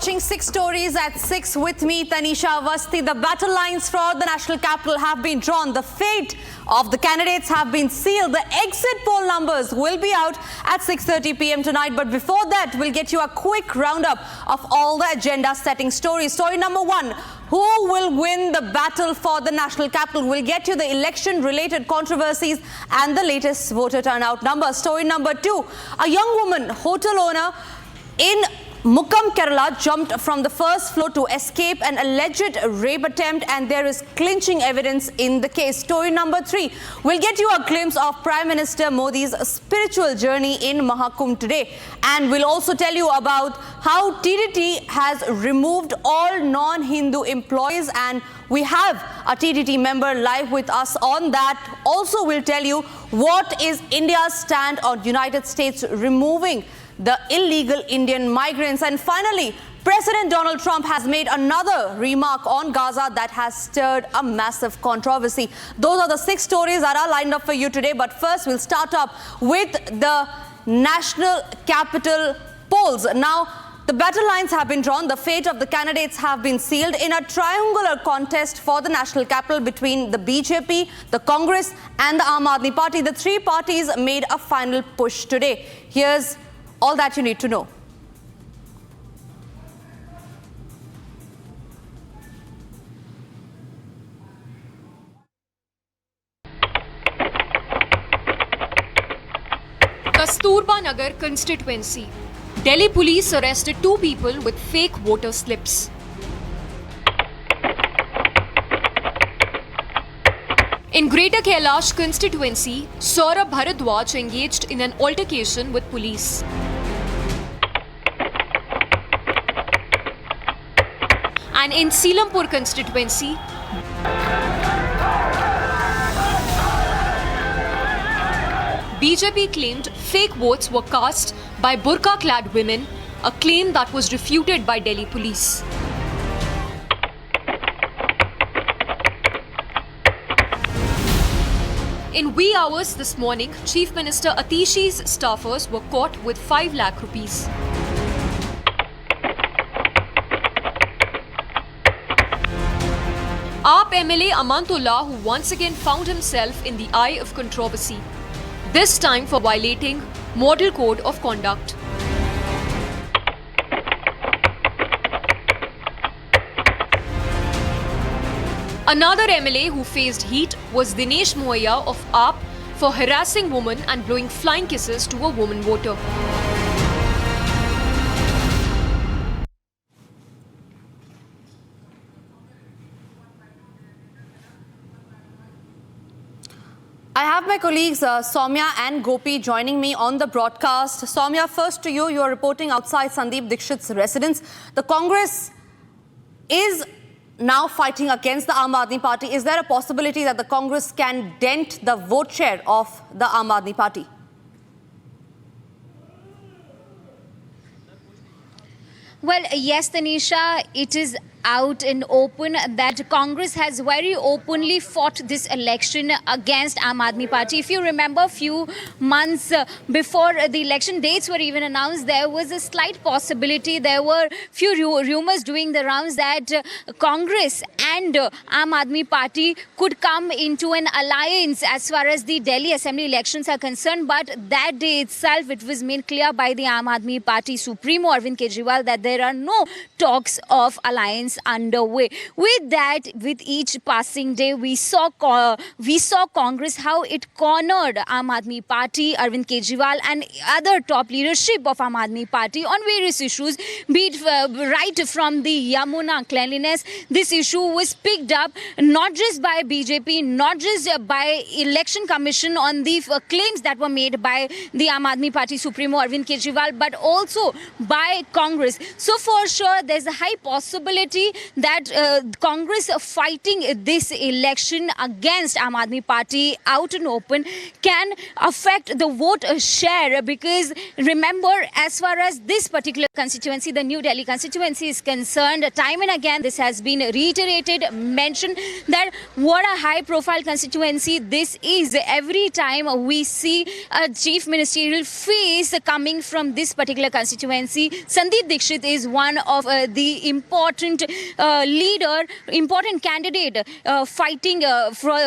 watching 6 Stories at 6 with me, Tanisha Avasthi. The battle lines for the national capital have been drawn. The fate of the candidates have been sealed. The exit poll numbers will be out at 6:30 p.m. tonight. But before that, we'll get you a quick roundup of all the agenda-setting stories. Story number 1. Who will win the battle for the national capital? We'll get you the election-related controversies and the latest voter turnout numbers. Story number 2. A young woman, hotel owner in Mukkam, Kerala, jumped from the first floor to escape an alleged rape attempt, and there is clinching evidence in the case. Story number 3. We'll get you a glimpse of Prime Minister Modi's spiritual journey in Mahakumbh today. And we'll also tell you about how TDT has removed all non-Hindu employees, and we have a TDT member live with us on that. Also, we'll tell you what is India's stand on United States removing the illegal Indian migrants. And finally, President Donald Trump has made another remark on Gaza that has stirred a massive controversy. Those are the 6 stories that are lined up for you today. But first, we'll start up with the national capital polls. Now, the battle lines have been drawn. The fate of the candidates have been sealed in a triangular contest for the national capital between the BJP, the Congress and the Aam Aadmi Party. The 3 parties made a final push today. Here's all that you need to know. Kasturba Nagar constituency. Delhi police arrested 2 people with fake voter slips. In Greater Kailash constituency, Saurabh Bharadwaj engaged in an altercation with police. And in Seelampur constituency, BJP claimed fake votes were cast by burqa-clad women, a claim that was refuted by Delhi police. In wee hours this morning, Chief Minister Atishi's staffers were caught with 5 lakh rupees. AAP MLA Amantullah, who once again found himself in the eye of controversy, this time for violating Model Code of Conduct. Another MLA who faced heat was Dinesh Moya of AAP for harassing women and blowing flying kisses to a woman voter. I have my colleagues Soumya and Gopi joining me on the broadcast. Soumya, first to you. You are reporting outside Sandeep Dikshit's residence. The Congress is now fighting against the Aam Aadmi Party. Is there a possibility that the Congress can dent the vote share of the Aam Aadmi Party? Well, yes, Tanisha, it is out in open that Congress has very openly fought this election against Aam Aadmi Party. If you remember, a few months before the election dates were even announced, there was a slight possibility, there were few rumors doing the rounds that Congress and Aam Aadmi Party could come into an alliance as far as the Delhi Assembly elections are concerned. But that day itself, it was made clear by the Aam Aadmi Party Supremo Arvind Kejriwal that there are no talks of alliance underway. With that, with each passing day, we saw Congress how it cornered Aam Aadmi Party, Arvind Kejriwal and other top leadership of Aam Aadmi Party on various issues, be it right from the Yamuna cleanliness. This issue was picked up not just by BJP, not just by Election Commission on the claims that were made by the Aam Aadmi Party Supremo Arvind Kejriwal, but also by Congress. So for sure, there's a high possibility see that Congress fighting this election against Aam Aadmi Party out and open can affect the vote share, because remember, as far as this particular constituency, the New Delhi constituency is concerned, time and again this has been reiterated, mentioned that what a high profile constituency this is. Every time we see a chief ministerial face coming from this particular constituency, Sandeep Dixit is one of the important important candidate fighting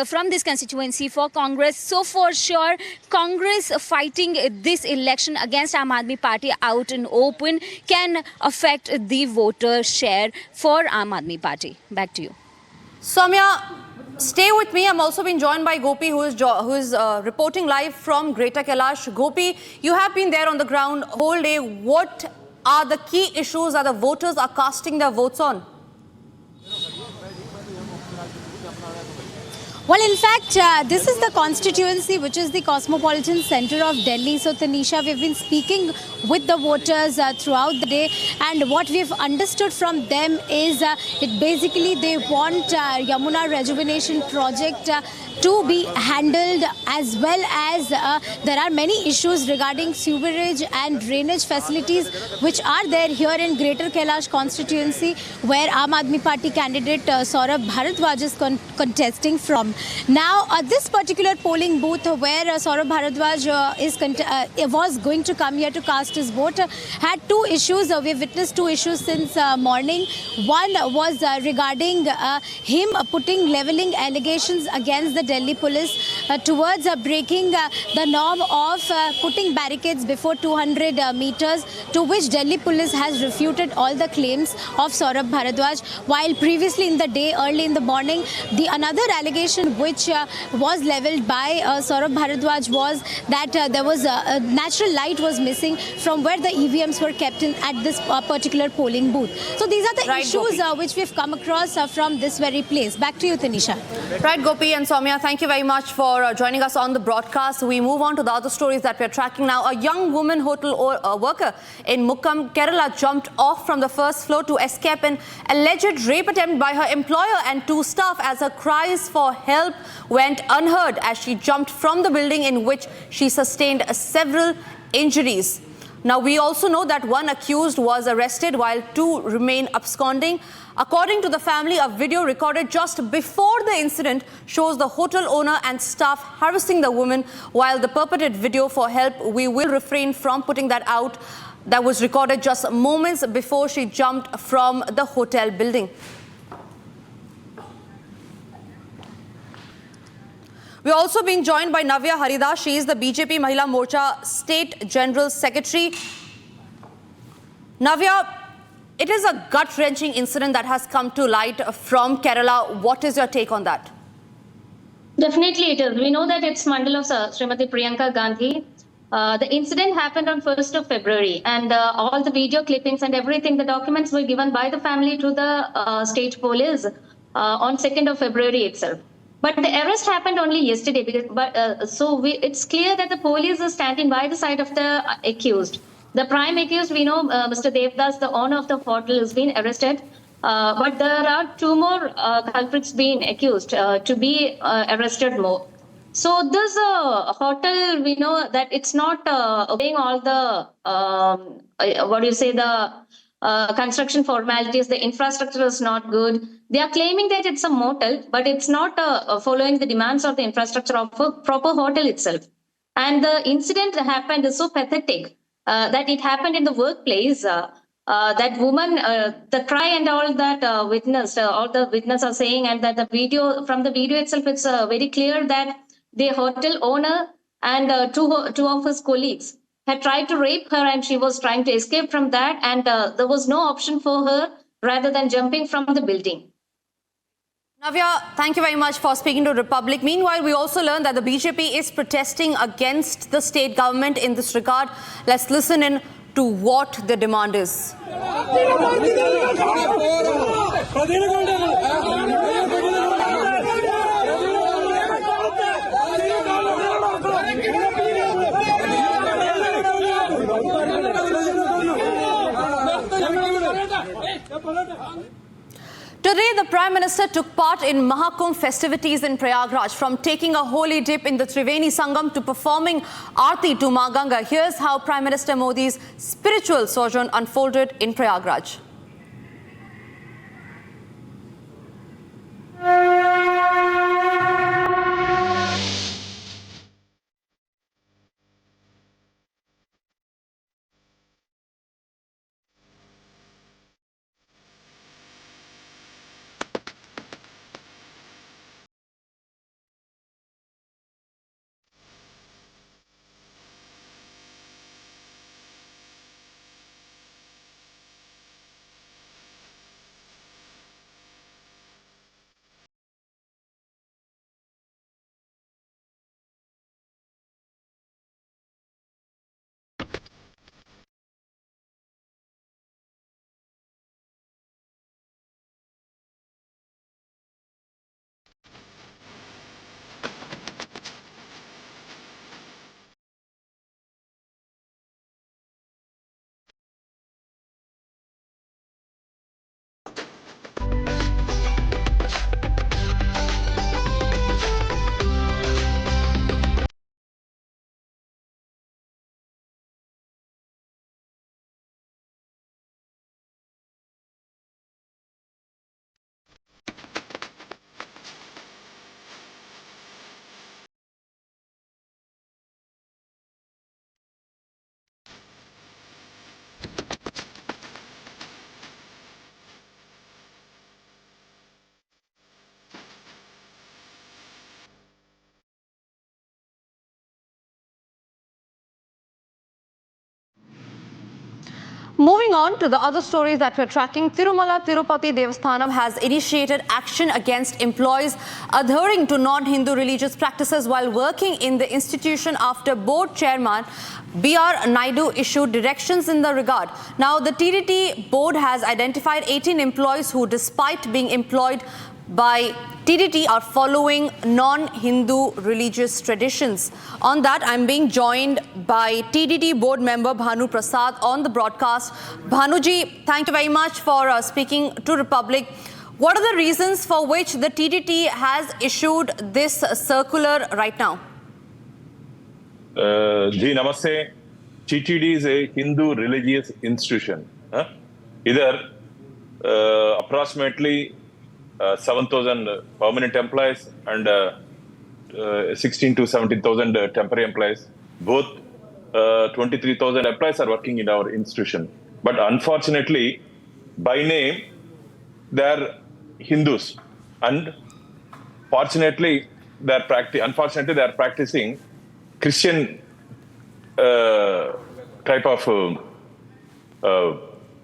from this constituency for Congress. So for sure, Congress fighting this election against Aam Aadmi Party out and open can affect the voter share for Aam Aadmi Party. Back to you. Soumya, stay with me. I'm also being joined by Gopi, who is reporting live from Greater Kailash. Gopi, you have been there on the ground whole day. What are the key issues that the voters are casting their votes on? Well, in fact, this is the constituency which is the cosmopolitan center of Delhi. So, Tanisha, we've been speaking with the voters throughout the day, and what we've understood from them is it basically they want Yamuna Rejuvenation Project to be handled, as well as there are many issues regarding sewerage and drainage facilities which are there here in Greater Kailash constituency, where Aam Aadmi Party candidate Saurabh Bharadwaj is contesting from. Now, this particular polling booth where Saurabh Bharadwaj was going to come here to cast his vote had two issues. We've witnessed two issues since morning. One was regarding him leveling allegations against the Delhi police towards breaking the norm of putting barricades before 200 meters, to which Delhi police has refuted all the claims of Saurabh Bharadwaj. While previously in the day, early in the morning, the another allegation which was leveled by Saurabh Bharadwaj was that there was a natural light was missing from where the EVMs were kept in at this particular polling booth. So these are the issues which we've come across from this very place. Back to you, Tanisha. Right, Gopi and Soumya, thank you very much for joining us on the broadcast. We move on to the other stories that we're tracking now. A young woman hotel worker in Mukkam, Kerala, jumped off from the first floor to escape an alleged rape attempt by her employer and two staff, as her cries for help went unheard as she jumped from the building, in which she sustained several injuries. Now, we also know that one accused was arrested while two remain absconding. According to the family, a video recorded just before the incident shows the hotel owner and staff harassing the woman. While the purported video for help, we will refrain from putting that out, that was recorded just moments before she jumped from the hotel building. We're also being joined by Navya Haridas. She is the BJP Mahila Morcha State General Secretary. Navya, it is a gut-wrenching incident that has come to light from Kerala. What is your take on that? Definitely it is. We know that it's Mandal of Srimati Priyanka Gandhi. The incident happened on 1st of February, and all the video clippings and everything, the documents were given by the family to the state police on 2nd of February itself. But the arrest happened only yesterday, it's clear that the police are standing by the side of the accused. The prime accused, we know, Mr. Devdas, the owner of the hotel, has been arrested. But there are two more culprits being accused to be arrested more. So this hotel, we know that it's not obeying all the, construction formalities. The infrastructure is not good. They are claiming that it's a motel, but it's not following the demands of the infrastructure of a proper hotel itself. And the incident that happened is so pathetic that it happened in the workplace. That woman, the cry and all that witnessed, all the witnesses are saying, and that the video, from the video itself, it's very clear that the hotel owner and two of his colleagues had tried to rape her, and she was trying to escape from that, and there was no option for her rather than jumping from the building. Navya, thank you very much for speaking to Republic. Meanwhile, we also learned that the BJP is protesting against the state government in this regard. Let's listen in to what the demand is. Minister took part in Mahakumbh festivities in Prayagraj, from taking a holy dip in the Triveni Sangam to performing aarti to Maa Ganga. Here's how Prime Minister Modi's spiritual sojourn unfolded in Prayagraj. Moving on to the other stories that we're tracking, Tirumala Tirupati Devasthanam has initiated action against employees adhering to non-Hindu religious practices while working in the institution after board chairman B.R. Naidu issued directions in the regard. Now, the TDT board has identified 18 employees who, despite being employed by TDT, are following non-Hindu religious traditions. On that, I'm being joined by TDT board member Bhanu Prasad on the broadcast. Bhanuji, thank you very much for speaking to Republic. What are the reasons for which the TDT has issued this circular right now? Ji, namaste. TTD is a Hindu religious institution. Either approximately 7,000 permanent employees and 16 to 17,000 temporary employees. Both 23,000 employees are working in our institution. But unfortunately, by name, they are Hindus, and fortunately, they are practicing Christian type of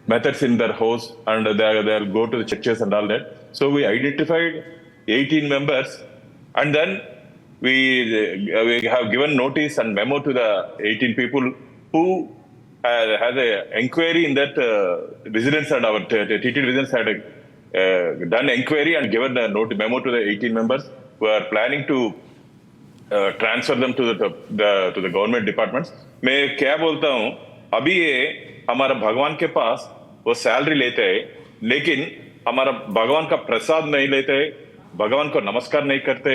methods in their house, and they'll go to the churches and all that. So we identified 18 members, and then we have given notice and memo to the 18 people who has an inquiry in that residence, and our TTD residence had done inquiry and given the memo to the 18 members who are planning to transfer them to the government departments. मैं क्या बोलता हूँ, अभी ये हमारा भगवान के पास वो सैलरी लेते हैं, लेकिन हमारा भगवान का प्रसाद नहीं लेते, भगवान को नमस्कार नहीं करते,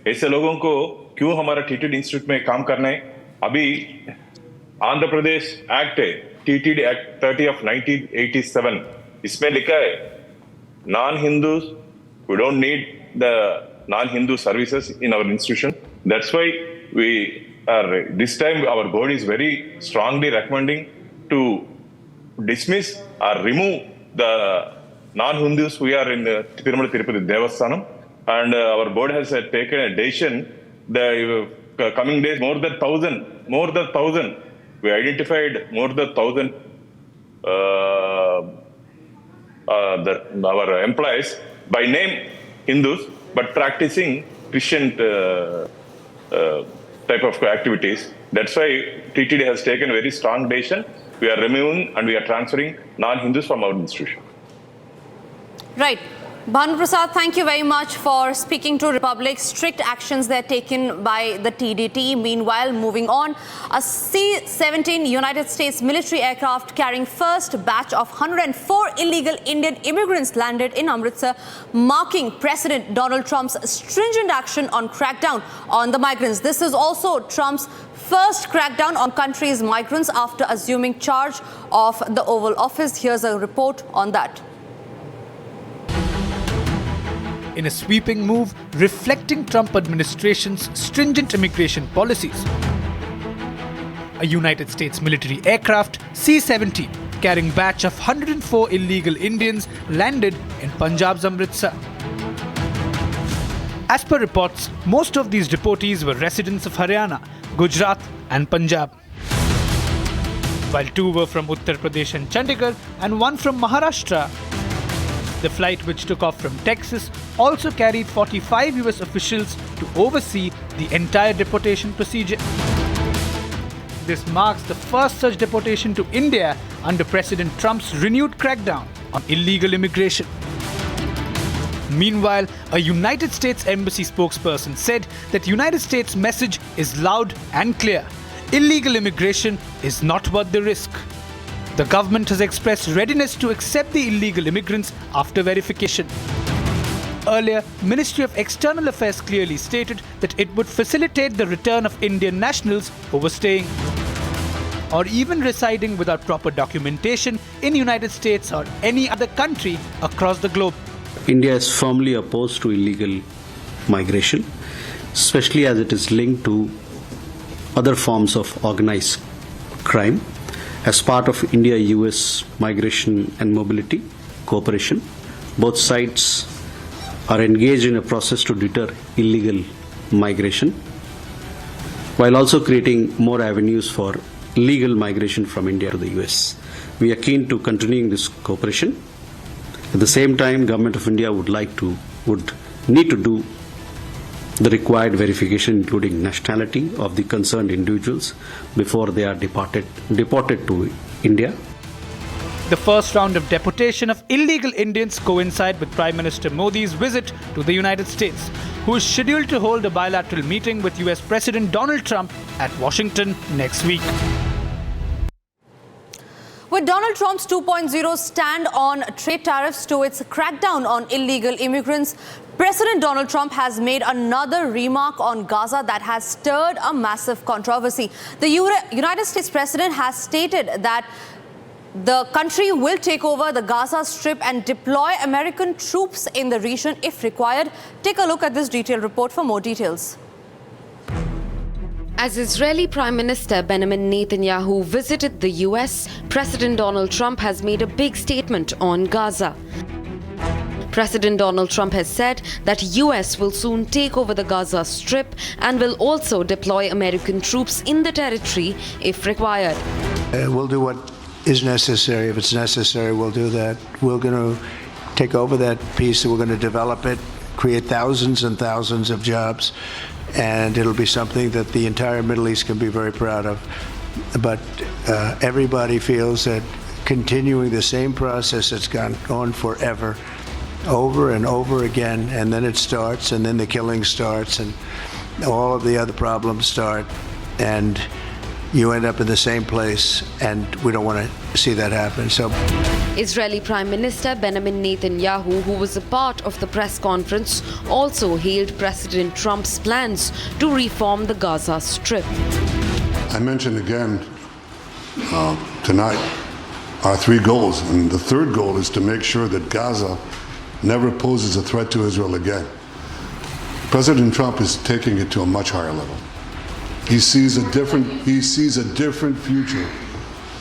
ऐसे लोगों को क्यों हमारा टीटीडी इंस्टीट्यूट में काम करना है? अभी आंध्र प्रदेश एक्ट है, टीटीडी एक्ट 30 of 1987, इसमें लिखा है non-Hindus, we don't need the non-Hindu services in our institution. That's why we are, this time our board is very strongly recommending to dismiss or remove the non-Hindus who are in the Tirumala Tirupati Devasthanam, and our board has taken a decision. The coming days, more than 1,000. We identified more than 1,000 our employees by name Hindus, but practicing Christian type of activities. That's why TTD has taken a very strong decision. We are removing and we are transferring non-Hindus from our institution. Right. Bhanu Prasad, thank you very much for speaking to Republic. Strict actions they're taken by the TDT. Meanwhile, moving on, a C-17 United States military aircraft carrying first batch of 104 illegal Indian immigrants landed in Amritsar, marking President Donald Trump's stringent action on crackdown on the migrants. This is also Trump's first crackdown on country's migrants after assuming charge of the Oval Office. Here's a report on that. In a sweeping move reflecting Trump administration's stringent immigration policies, a United States military aircraft, C-17, carrying batch of 104 illegal Indians landed in Punjab's Amritsar. As per reports, most of these deportees were residents of Haryana, Gujarat and Punjab, while 2 were from Uttar Pradesh and Chandigarh and 1 from Maharashtra. The flight, which took off from Texas, also carried 45 US officials to oversee the entire deportation procedure. This marks the first such deportation to India under President Trump's renewed crackdown on illegal immigration. Meanwhile, a United States Embassy spokesperson said that United States' message is loud and clear. Illegal immigration is not worth the risk. The government has expressed readiness to accept the illegal immigrants after verification. Earlier, Ministry of External Affairs clearly stated that it would facilitate the return of Indian nationals overstaying or even residing without proper documentation in United States or any other country across the globe. India is firmly opposed to illegal migration, especially as it is linked to other forms of organized crime. As part of India-US migration and mobility cooperation, both sides are engaged in a process to deter illegal migration, while also creating more avenues for legal migration from India to the US. We are keen to continuing this cooperation. At the same time, Government of India would need to do the required verification, including nationality of the concerned individuals before they are deported to India. The first round of deportation of illegal Indians coincide with Prime Minister Modi's visit to the United States, who is scheduled to hold a bilateral meeting with US President Donald Trump at Washington next week. With Donald Trump's 2.0 stand on trade tariffs to its crackdown on illegal immigrants, President Donald Trump has made another remark on Gaza that has stirred a massive controversy. The United States President has stated that the country will take over the Gaza Strip and deploy American troops in the region if required. Take a look at this detailed report for more details. As Israeli Prime Minister Benjamin Netanyahu visited the US, President Donald Trump has made a big statement on Gaza. President Donald Trump has said that US will soon take over the Gaza Strip and will also deploy American troops in the territory if required. We'll do what is necessary. If it's necessary, we'll do that. We're going to take over that piece, we're going to develop it, create thousands and thousands of jobs, and it'll be something that the entire Middle East can be very proud of. But everybody feels that continuing the same process that's gone on forever, over and over again, and then it starts, and then the killing starts, and all of the other problems start, and you end up in the same place, and we don't want to see that happen. So, Israeli Prime Minister Benjamin Netanyahu, who was a part of the press conference, also hailed President Trump's plans to reform the Gaza Strip. I mentioned again tonight our 3 goals, and the third goal is to make sure that Gaza never poses a threat to Israel again. President Trump is taking it to a much higher level. He sees a different future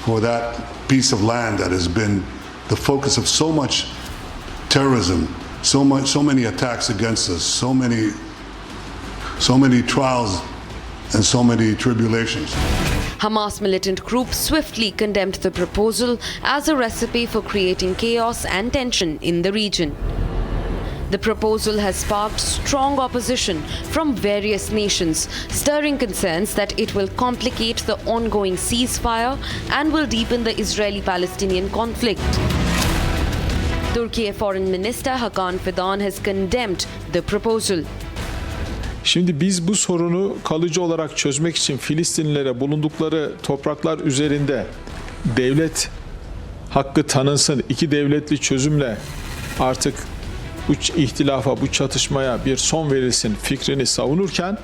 for that piece of land that has been the focus of so much terrorism, so many attacks against us, so many trials and so many tribulations. Hamas militant groups swiftly condemned the proposal as a recipe for creating chaos and tension in the region. The proposal has sparked strong opposition from various nations, stirring concerns that it will complicate the ongoing ceasefire and will deepen the Israeli-Palestinian conflict. Turkey Foreign Minister Hakan Fidan has condemned the proposal. Şimdi biz bu sorunu kalıcı olarak çözmek için Filistinlilere bulundukları topraklar üzerinde devlet hakkı tanınsın, iki devletli çözümle artık bu ihtilafa, bu çatışmaya bir son verilsin fikrini savunurken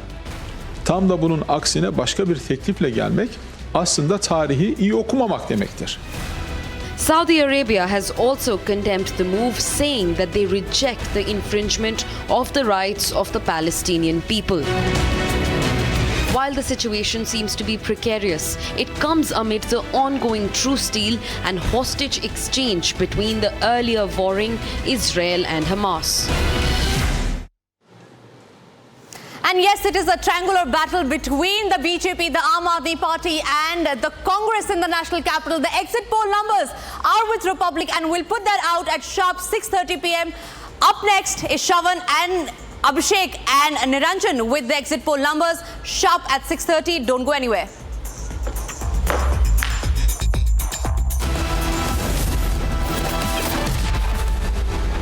tam da bunun aksine başka bir teklifle gelmek aslında tarihi iyi okumamak demektir. Saudi Arabia has also condemned the move, saying that they reject the infringement of the rights of the Palestinian people. While the situation seems to be precarious, it comes amid the ongoing truce deal and hostage exchange between the earlier warring Israel and Hamas. And yes, it is a triangular battle between the BJP, the Aam Aadmi Party and the Congress in the national capital. The exit poll numbers are with Republic and we'll put that out at sharp 6:30 p.m. Up next is Shravan and Abhishek and Niranjan with the exit poll numbers sharp at 6:30. Don't go anywhere.